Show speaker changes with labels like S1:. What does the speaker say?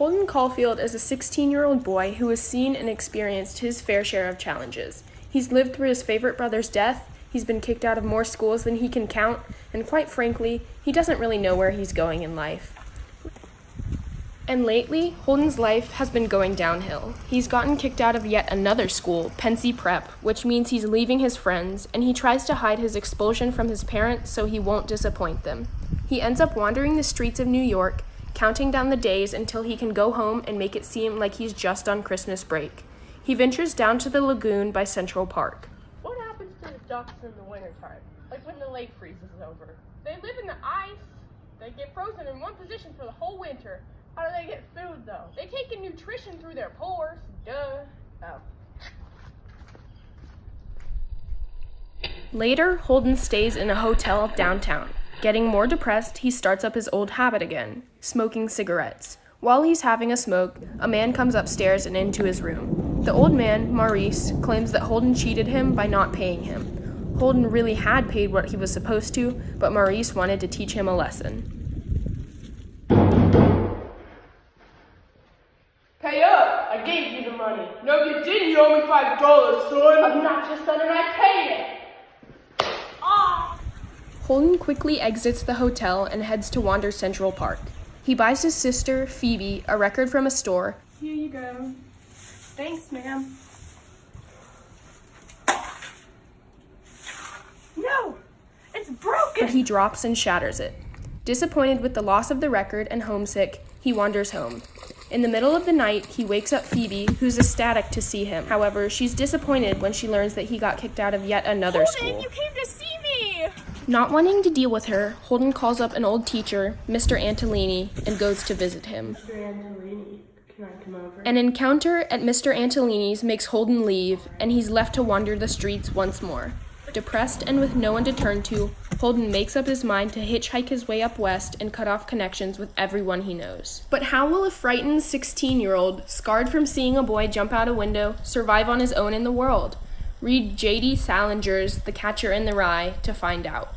S1: Holden Caulfield is a 16-year-old boy who has seen and experienced his fair share of challenges. He's lived through his favorite brother's death, he's been kicked out of more schools than he can count, and quite frankly, he doesn't really know where he's going in life. And lately, Holden's life has been going downhill. He's gotten kicked out of yet another school, Pensy Prep, which means he's leaving his friends, and he tries to hide his expulsion from his parents so he won't disappoint them. He ends up wandering the streets of New York, counting down the days until he can go home and make it seem like he's just on Christmas break. He ventures down to the lagoon by Central Park.
S2: What happens to the ducks in the wintertime? Like when the lake freezes over? They live in the ice. They get frozen in one position for the whole winter. How do they get food, though? They take in nutrition through their pores. Duh. Oh.
S1: Later, Holden stays in a hotel downtown. Getting more depressed, he starts up his old habit again, smoking cigarettes. While he's having a smoke, a man comes upstairs and into his room. The old man, Maurice, claims that Holden cheated him by not paying him. Holden really had paid what he was supposed to, but Maurice wanted to teach him a lesson.
S2: Pay up! I gave you the money. No, you didn't. You owe me $5, son. I'm not your son and I paid it. Ah!
S1: Holden quickly exits the hotel and heads to wander Central Park. He buys his sister, Phoebe, a record from a store.
S2: Here you go. Thanks, ma'am. No! It's broken!
S1: But he drops and shatters it. Disappointed with the loss of the record and homesick, he wanders home. In the middle of the night, he wakes up Phoebe, who's ecstatic to see him. However, she's disappointed when she learns that he got kicked out of yet another school.
S2: Holden, you came to see me!
S1: Not wanting to deal with her, Holden calls up an old teacher, Mr. Antolini, and goes to visit him.
S2: Mr. Antolini, can I come over?
S1: An encounter at Mr. Antolini's makes Holden leave, and he's left to wander the streets once more. Depressed and with no one to turn to, Holden makes up his mind to hitchhike his way up west and cut off connections with everyone he knows. But how will a frightened 16-year-old, scarred from seeing a boy jump out a window, survive on his own in the world? Read J.D. Salinger's The Catcher in the Rye to find out.